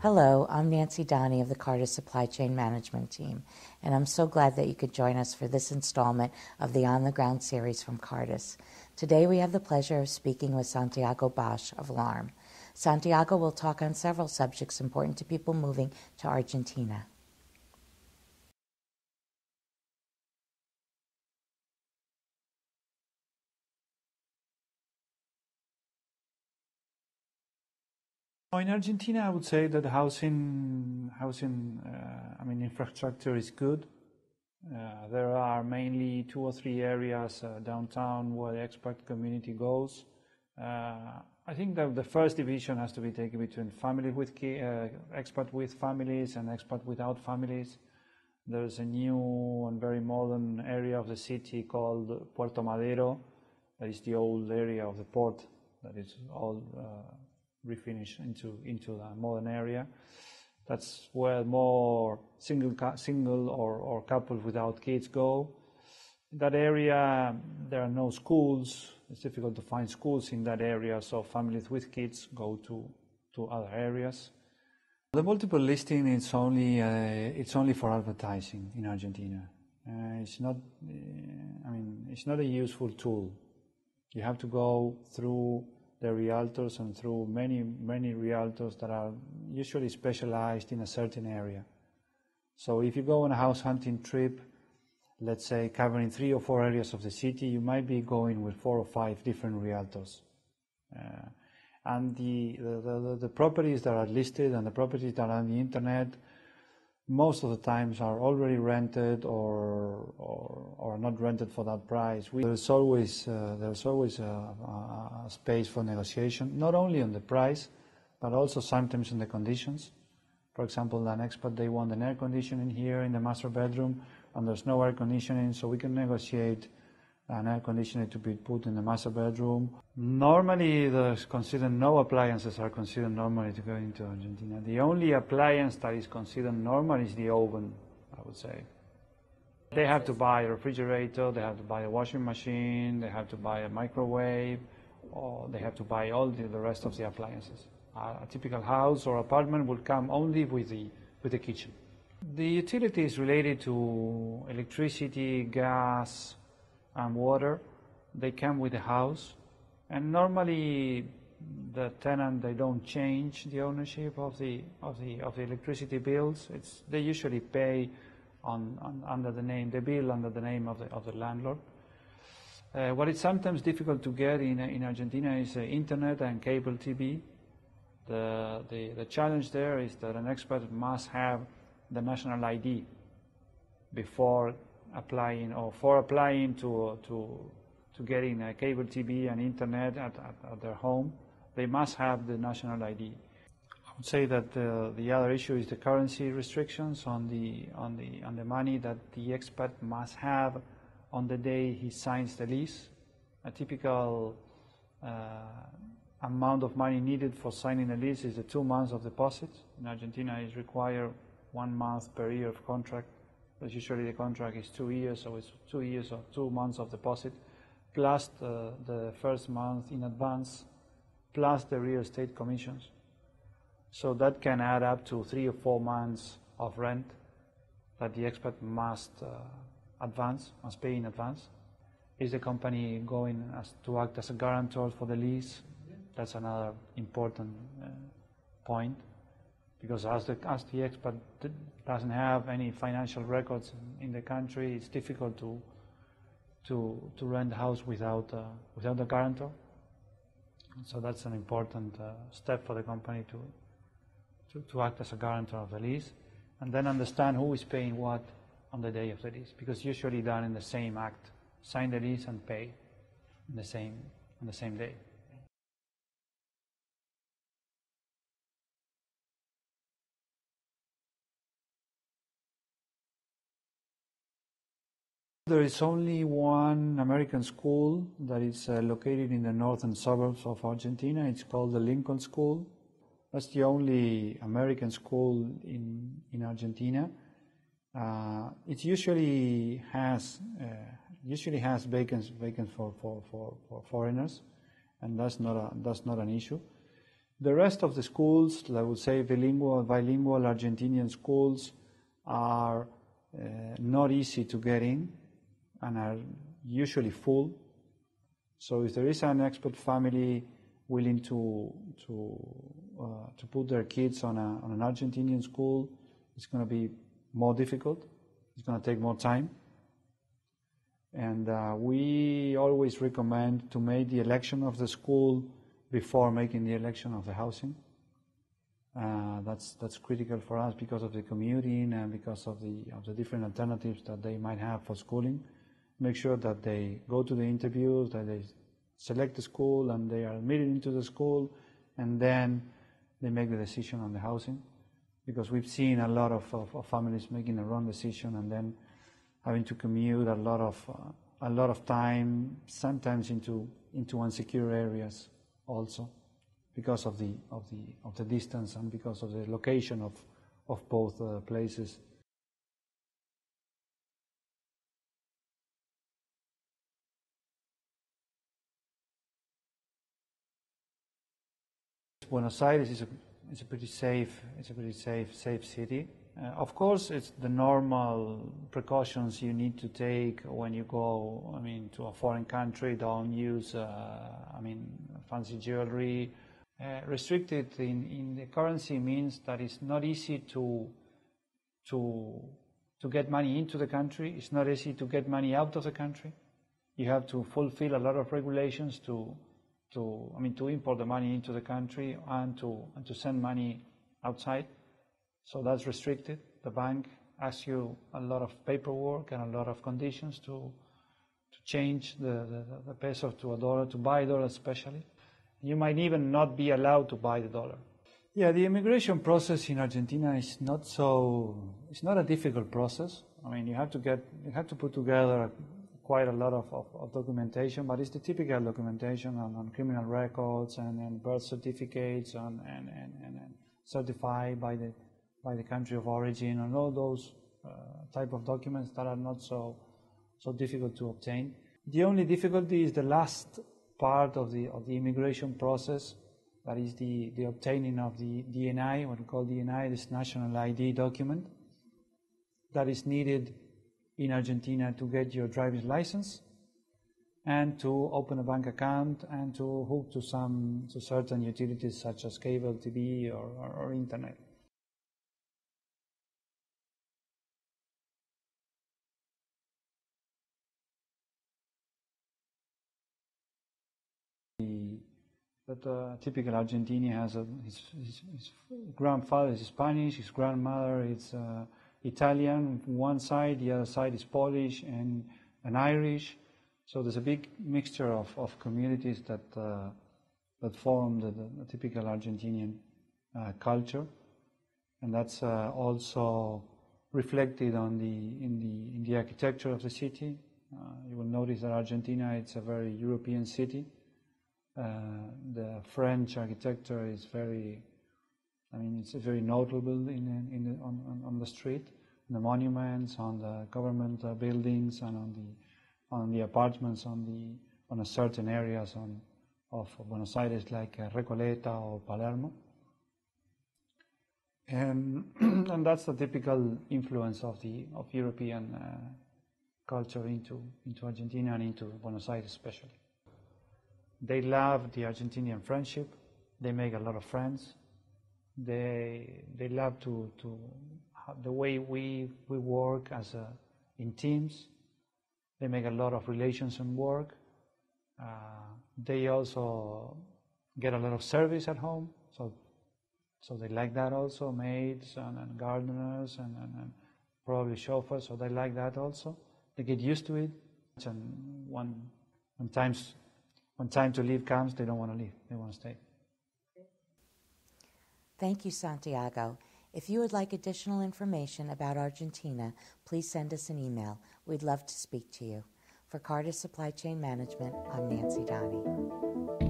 Hello, I'm Nancy Donnie of the Cartus Supply Chain Management Team, and I'm so glad that you could join us for this installment of the On the Ground series from Cartus. Today we have the pleasure of speaking with Santiago Bosch of LARM. Santiago will talk on several subjects important to people moving to Argentina. In Argentina, I would say that infrastructure is good. There are mainly 2 or 3 areas downtown where the expat community goes. I think that the first division has to be taken between family with expat with families and expat without families. There's a new and very modern area of the city called Puerto Madero. That is the old area of the port that is all refinished into the modern area. That's where more single or couples without kids go. In that area, there are no schools. It's difficult to find schools in that area, so families with kids go to other areas. The multiple listing it's only for advertising in Argentina. It's not a useful tool. You have to go through the realtors and through many realtors that are usually specialized in a certain area. So if you go on a house hunting trip, let's say covering 3 or 4 areas of the city, you might be going with 4 or 5 different realtors. And the properties that are listed and the properties that are on the internet, most of the times are already rented or not rented for that price. There's always a space for negotiation, not only on the price, but also sometimes on the conditions. For example, an expat, they want an air conditioning here in the master bedroom, and there's no air conditioning, so we can negotiate an air conditioner to be put in the master bedroom. Normally, no appliances are considered normally to go into Argentina. The only appliance that is considered normal is the oven, I would say. They have to buy a refrigerator, they have to buy a washing machine, they have to buy a microwave, or they have to buy all the rest of the appliances. A typical house or apartment will come only with the kitchen. The utilities related to electricity, gas, and water, they come with the house, and normally the tenant, they don't change the ownership of the electricity bills. They usually pay under the name, they bill under the name of the landlord. What is sometimes difficult to get in Argentina is internet and cable TV. The challenge there is that an expat must have the national ID before applying or for applying to getting a cable TV and internet at their home. They must have the national ID. I would say that the other issue is the currency restrictions on the money that the expat must have on the day he signs the lease. A typical amount of money needed for signing a lease is the 2 months of deposit. In Argentina, it requires 1 month per year of contract. But usually the contract is 2 years, so it's 2 years or 2 months of deposit, plus the first month in advance, plus the real estate commissions. So that can add up to 3 or 4 months of rent that the expat must pay in advance. Is the company going to act as a guarantor for the lease? That's another important point. Because as the expat doesn't have any financial records in the country, it's difficult to rent a house without a guarantor. So that's an important step for the company to act as a guarantor of the lease, and then understand who is paying what on the day of the lease, because usually done in the same act, sign the lease and pay on the same day. There is only one American school that is located in the northern suburbs of Argentina. It's called the Lincoln School. That's the only American school in Argentina. It usually has vacants for foreigners, and that's not an issue. The rest of the schools, I would say bilingual Argentinian schools, are not easy to get in and are usually full. So if there is an expat family willing to put their kids on an Argentinian school, it's going to be more difficult. It's going to take more time. And we always recommend to make the election of the school before making the election of the housing. That's critical for us because of the commuting and because of the different alternatives that they might have for schooling. Make sure that they go to the interviews, that they select the school and they are admitted into the school, and then they make the decision on the housing. Because we've seen a lot of families making a wrong decision and then having to commute a lot of time, sometimes into insecure areas also, because of the distance and because of the location of both places. Buenos Aires is a pretty safe city. Of course, it's the normal precautions you need to take when you go, to a foreign country. Don't use, fancy jewelry. Restricted in the currency means that it's not easy to get money into the country. It's not easy to get money out of the country. You have to fulfill a lot of regulations to import the money into the country and to send money outside. So that's restricted. The bank asks you a lot of paperwork and a lot of conditions to change the peso to a dollar, to buy a dollar especially. You might even not be allowed to buy the dollar. Yeah, the immigration process in Argentina is it's not a difficult process. You have to put together quite a lot of documentation, but it's the typical documentation on criminal records and birth certificates and certified by the country of origin, and all those type of documents that are not so difficult to obtain. The only difficulty is the last part of the immigration process, that is the obtaining of the DNI, what we call DNI, this national ID document, that is needed in Argentina to get your driver's license and to open a bank account and to hook to certain utilities such as cable TV or internet. But typical Argentinian has his grandfather is Spanish, his grandmother is Italian one side, the other side is Polish and Irish. So there's a big mixture of communities that form the typical Argentinian culture, and that's also reflected in the architecture of the city. You will notice that Argentina, it's a very European city. The French architecture is it's very notable on the street, the monuments, on the government buildings, and on the apartments on a certain areas of Buenos Aires, like Recoleta or Palermo, and that's the typical influence of European culture into Argentina and into Buenos Aires especially. They love the Argentinian friendship. They make a lot of friends. They love to the way we work in teams. They make a lot of relations and work. They also get a lot of service at home, so they like that also. Maids and gardeners and probably chauffeurs, so they like that also. They get used to it, and when time to leave comes, they don't want to leave. They want to stay. Thank you, Santiago. If you would like additional information about Argentina, please send us an email. We'd love to speak to you. For Cartus Supply Chain Management, I'm Nancy Donnie.